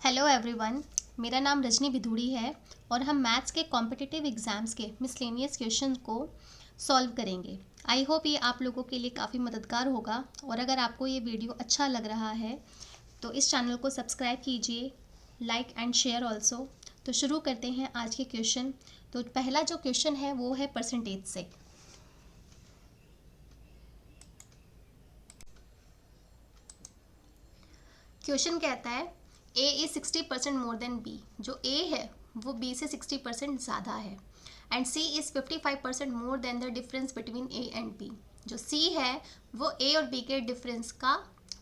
Hello everyone, मेरा नाम रजनी भिधूड़ी है और हम मैथ्स के कॉम्पिटिटिव एग्ज़ाम्स के मिसलेनियस क्वेश्चन को सॉल्व करेंगे। आई होप ये आप लोगों के लिए काफ़ी मददगार होगा और अगर आपको ये वीडियो अच्छा लग रहा है तो इस चैनल को सब्सक्राइब कीजिए, लाइक एंड शेयर ऑल्सो। तो शुरू करते हैं आज के क्वेश्चन। तो पहला जो क्वेश्चन है वो है परसेंटेज से। क्वेश्चन कहता है A is 60% more than B. जो ए है वो बी से 60% ज़्यादा है। And C is 55% more than the difference between A and B. जो सी है वो ए और बी के डिफरेंस का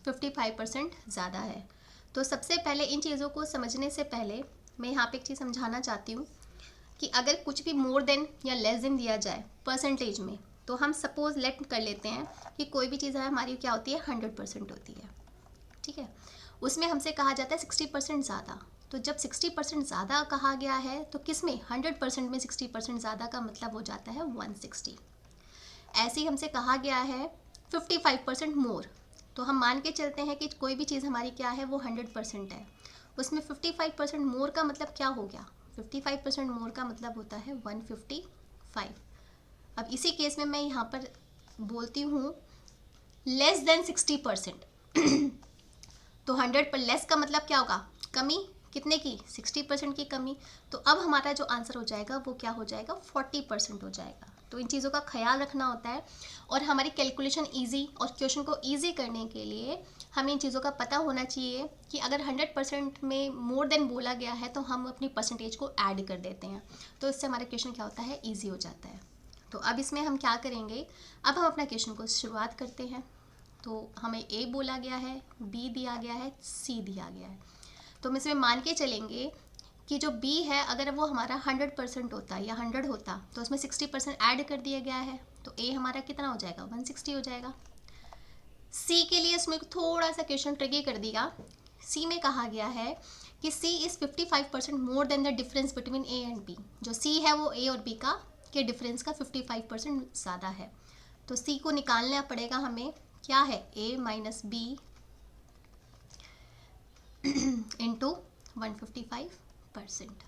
55% ज़्यादा है। तो सबसे पहले इन चीज़ों को समझने से पहले मैं यहाँ पे एक चीज़ समझाना चाहती हूँ कि अगर कुछ भी मोर देन या लेस देन दिया जाए परसेंटेज में, तो हम सपोज लेट कर लेते हैं कि कोई भी चीज़ है हमारी क्या होती है 100% होती है। ठीक है, उसमें हमसे कहा जाता है 60% ज़्यादा। तो जब 60% ज़्यादा कहा गया है तो किस में 100% में 60% ज़्यादा का मतलब हो जाता है 160। ऐसे ही हमसे कहा गया है 55% मोर। तो हम मान के चलते हैं कि कोई भी चीज़ हमारी क्या है वो 100% है, उसमें 55% मोर का मतलब क्या हो गया, 55% मोर का मतलब होता है 155। अब इसी केस में मैं यहाँ पर बोलती हूँ लेस देन 60%। तो 100 पर लेस का मतलब क्या होगा, कमी। कितने की, 60% की कमी। तो अब हमारा जो आंसर हो जाएगा वो क्या हो जाएगा, 40% हो जाएगा। तो इन चीज़ों का ख्याल रखना होता है और हमारी कैलकुलेशन इजी और क्वेश्चन को इजी करने के लिए हमें इन चीज़ों का पता होना चाहिए कि अगर 100% में मोर देन बोला गया है तो हम अपनी परसेंटेज को ऐड कर देते हैं, तो इससे हमारा क्वेश्चन क्या होता है, ईजी हो जाता है। तो अब इसमें हम क्या करेंगे, अब हम अपना क्वेश्चन को शुरुआत करते हैं। तो हमें ए बोला गया है, बी दिया गया है, सी दिया गया है। तो हम इसमें मान के चलेंगे कि जो बी है अगर वो हमारा 100% होता या 100 होता तो उसमें 60% ऐड कर दिया गया है, तो ए हमारा कितना हो जाएगा, 160 हो जाएगा। सी के लिए इसमें थोड़ा सा क्वेश्चन ट्रिकी कर दिया। सी में कहा गया है कि C is 55% more than the difference between A and B. जो सी है वो ए और बी का के डिफरेंस का 55% ज़्यादा है। तो सी को निकालना पड़ेगा हमें, क्या है, a माइनस बी इंटू 155%।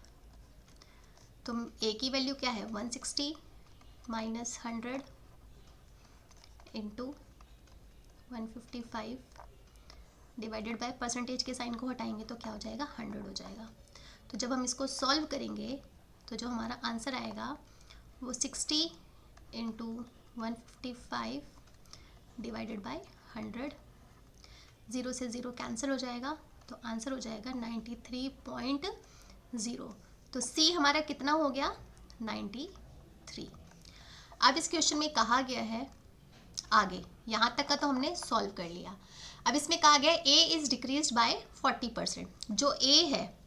तो a की वैल्यू क्या है 160 minus 100 into 155 divided by percentage के साइन को हटाएंगे तो क्या हो जाएगा, 100 हो जाएगा। तो जब हम इसको सॉल्व करेंगे तो जो हमारा आंसर आएगा वो 60 इंटू 155 डिवाइडेड बाय 100, 0 से 0 कैंसिल हो जाएगा, तो आंसर हो जाएगा 93.0। तो सी हमारा कितना हो गया, 93। अब इस क्वेश्चन में कहा गया है आगे, यहाँ तक का तो हमने सॉल्व कर लिया। अब इसमें कहा गया ए इज़ डिक्रीज बाय 40%। जो ए है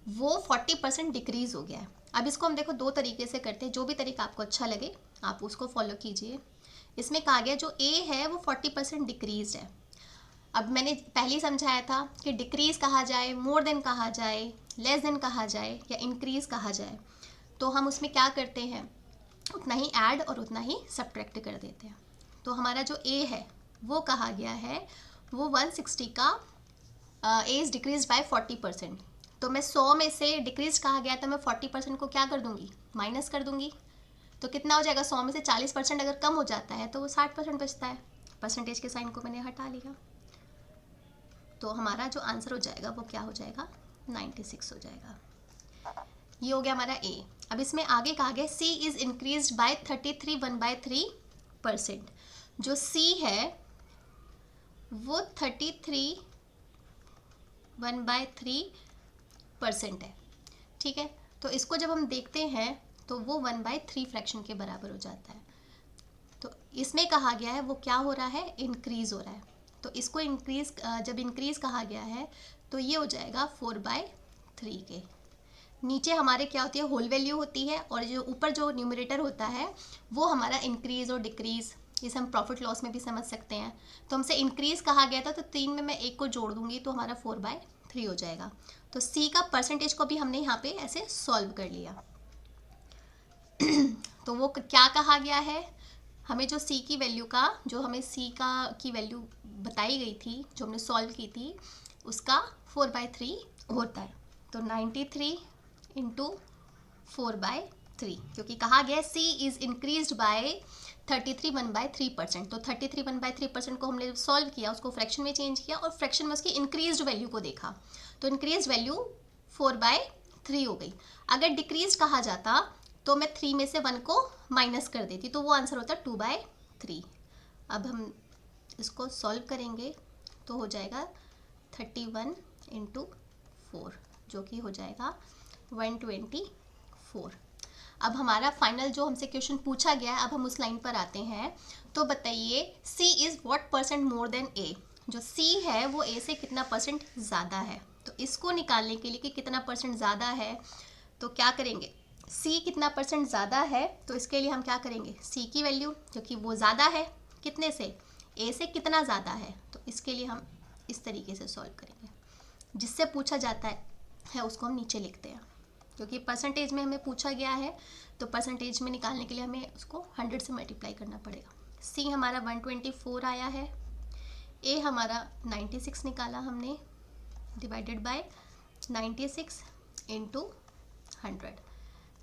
वो 40% डिक्रीज हो गया है। अब इसको हम देखो दो तरीके से करते हैं, जो भी तरीका आपको अच्छा लगे आप उसको फॉलो कीजिए। इसमें कहा गया जो ए है वो 40% डिक्रीज है। अब मैंने पहले समझाया था कि डिक्रीज कहा जाए, मोर देन कहा जाए, लेस देन कहा जाए या इंक्रीज कहा जाए, तो हम उसमें क्या करते हैं, उतना ही ऐड और उतना ही सब्ट्रैक्ट कर देते हैं। तो हमारा जो ए है वो कहा गया है वो 160 का ए इज़ डिक्रीज बाय 40%। तो मैं 100 में से डिक्रीज कहा गया तो मैं 40% को क्या कर दूंगी, माइनस कर दूंगी। तो कितना हो जाएगा, 100 में से 40% अगर कम हो जाता है तो वो 60% बचता है। परसेंटेज के साइन को मैंने हटा लिया, तो हमारा जो आंसर हो जाएगा वो क्या हो जाएगा, 96 हो जाएगा। ये हो गया हमारा ए। अब इसमें आगे कहा गया सी इज इंक्रीज बाय 33 1/3%। जो सी है वो 33 1/3% है। ठीक है, तो इसको जब हम देखते हैं तो वो 1/3 फ्रैक्शन के बराबर हो जाता है। तो इसमें कहा गया है वो क्या हो रहा है, इंक्रीज हो रहा है। तो इसको इंक्रीज, जब इंक्रीज कहा गया है तो ये हो जाएगा 4/3 के। नीचे हमारे क्या होती है, होल वैल्यू होती है, और जो ऊपर जो न्यूमरेटर होता है वो हमारा इंक्रीज और डिक्रीज, इसे हम प्रॉफिट लॉस में भी समझ सकते हैं। तो हमसे इंक्रीज कहा गया था तो 3 में मैं 1 को जोड़ दूंगी तो हमारा 4/3 हो जाएगा। तो सी का परसेंटेज को भी हमने यहाँ पे ऐसे सॉल्व कर लिया। तो वो क्या कहा गया है, हमें जो सी की वैल्यू का, जो हमें सी का की वैल्यू बताई गई थी, जो हमने सॉल्व की थी, उसका 4/3 होता है। तो 93 इंटू 4/3, क्योंकि कहा गया है C इज इंक्रीज्ड बाय 33 1/3%। तो 33 1/3% को हमने सॉल्व किया, उसको फ्रैक्शन में चेंज किया और फ्रैक्शन में उसकी इंक्रीज्ड वैल्यू को देखा, तो इंक्रीज्ड वैल्यू 4/3 हो गई। अगर डिक्रीज कहा जाता तो मैं 3 में से 1 को माइनस कर देती, तो वो आंसर होता 2/3। अब हम इसको सॉल्व करेंगे तो हो जाएगा 31 इंटू 4, जो कि हो जाएगा 124। अब हमारा फाइनल जो हमसे क्वेश्चन पूछा गया है, अब हम उस लाइन पर आते हैं। तो बताइए C is what percent more than A। जो C है वो A से कितना परसेंट ज़्यादा है। तो इसको निकालने के लिए कि कितना परसेंट ज़्यादा है, तो क्या करेंगे, C कितना परसेंट ज़्यादा है, तो इसके लिए हम क्या करेंगे, C की वैल्यू, क्योंकि वो ज़्यादा है कितने से, A से कितना ज़्यादा है, तो इसके लिए हम इस तरीके से सॉल्व करेंगे। जिससे पूछा जाता है उसको हम नीचे लिखते हैं, क्योंकि परसेंटेज में हमें पूछा गया है, तो परसेंटेज में निकालने के लिए हमें उसको 100 से मल्टीप्लाई करना पड़ेगा। C हमारा 124 आया है, A हमारा 96 निकाला हमने, डिवाइडेड बाय 96 इंटू 100।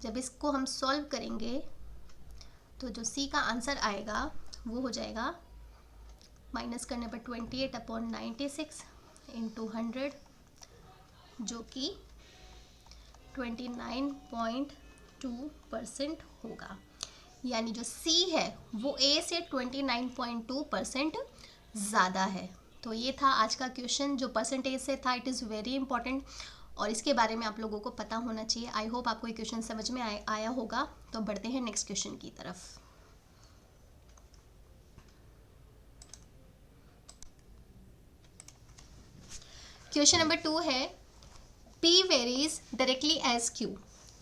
जब इसको हम सॉल्व करेंगे तो जो C का आंसर आएगा वो हो जाएगा, माइनस करने पर 28/96 इंटू 100, जो कि 29.2% होगा। यानी जो C है वो A से 29.2% ज़्यादा है। तो ये था आज का क्वेश्चन जो परसेंटेज से था। इट इज़ वेरी इंपॉर्टेंट और इसके बारे में आप लोगों को पता होना चाहिए। आई होप आपको ये क्वेश्चन समझ में आया होगा। तो बढ़ते हैं नेक्स्ट क्वेश्चन की तरफ। क्वेश्चन नंबर 2 है P varies directly as Q।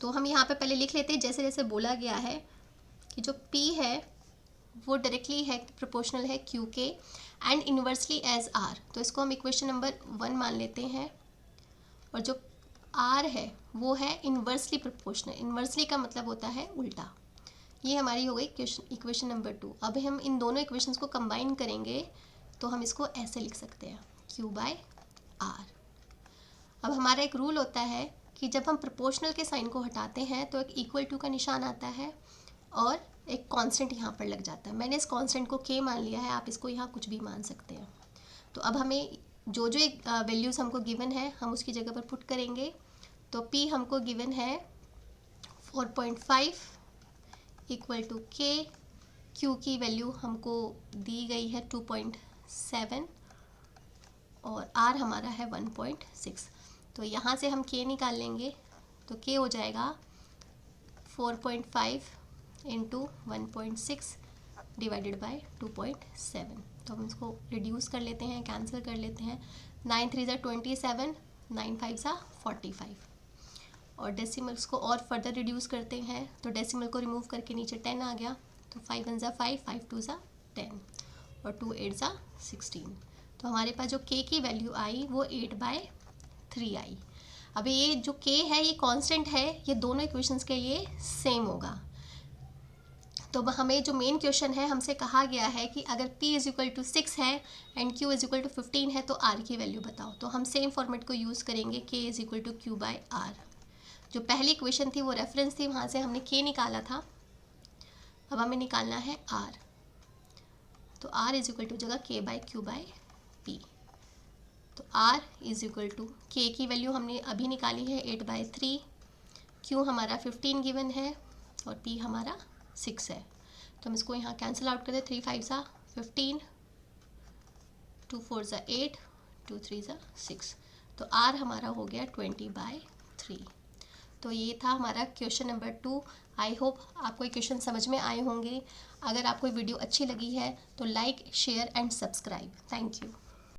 तो हम यहाँ पे पहले लिख लेते हैं, जैसे जैसे बोला गया है कि जो P है वो डायरेक्टली है, प्रोपोर्शनल है Q के, एंड इन्वर्सली एज R। तो इसको हम इक्वेशन नंबर 1 मान लेते हैं। और जो R है वो है इन्वर्सली प्रोपोर्शनल। इन्वर्सली का मतलब होता है उल्टा। ये हमारी हो गई इक्वेशन नंबर 2। अब हम इन दोनों इक्वेशंस को कंबाइन करेंगे तो हम इसको ऐसे लिख सकते हैं, Q/R। अब हमारा एक रूल होता है कि जब हम प्रोपोर्शनल के साइन को हटाते हैं तो एक इक्वल टू का निशान आता है और एक कांस्टेंट यहाँ पर लग जाता है। मैंने इस कांस्टेंट को K मान लिया है, आप इसको यहाँ कुछ भी मान सकते हैं। तो अब हमें जो जो एक वैल्यूज़ हमको गिवन है हम उसकी जगह पर पुट करेंगे। तो P हमको गिवन है 4.5 इक्वल टू K, Q की वैल्यू हमको दी गई है 2.7 और R हमारा है 1.6। तो यहाँ से हम K निकाल लेंगे तो K हो जाएगा 4.5 इंटू 1.6 डिवाइडेड बाय 2.7। तो हम इसको रिड्यूस कर लेते हैं, कैंसिल कर लेते हैं। 9 3 27, 9 5 45। और डेसिमल्स को और फर्दर रिड्यूस करते हैं तो डेसिमल को रिमूव करके नीचे 10 आ गया। तो 5 1 5, 5 2 10 और 2 8 16। तो हमारे पास जो K की वैल्यू आई वो 8/3 आई। अब ये जो K है ये कांस्टेंट है, ये दोनों इक्वेशंस के लिए सेम होगा। तो हमें जो मेन क्वेश्चन है हमसे कहा गया है कि अगर P = 6 है एंड Q = 15 है तो R की वैल्यू बताओ। तो हम सेम फॉर्मेट को यूज़ करेंगे, K = Q/R। जो पहली इक्वेशन थी वो रेफरेंस थी, वहाँ से हमने K निकाला था, अब हमें निकालना है R। तो R = जगह K/Q/P। तो R = K की वैल्यू हमने अभी निकाली है 8/3, Q हमारा 15 गिवन है और P हमारा 6 है। तो हम इसको यहाँ कैंसिल आउट कर दें। 3 5 15, 2 4 8, 2 3 6। तो R हमारा हो गया 20/3। तो ये था हमारा क्वेश्चन नंबर 2। आई होप आपको ये क्वेश्चन समझ में आए होंगे। अगर आपको वीडियो अच्छी लगी है तो like, share and subscribe. Thank you.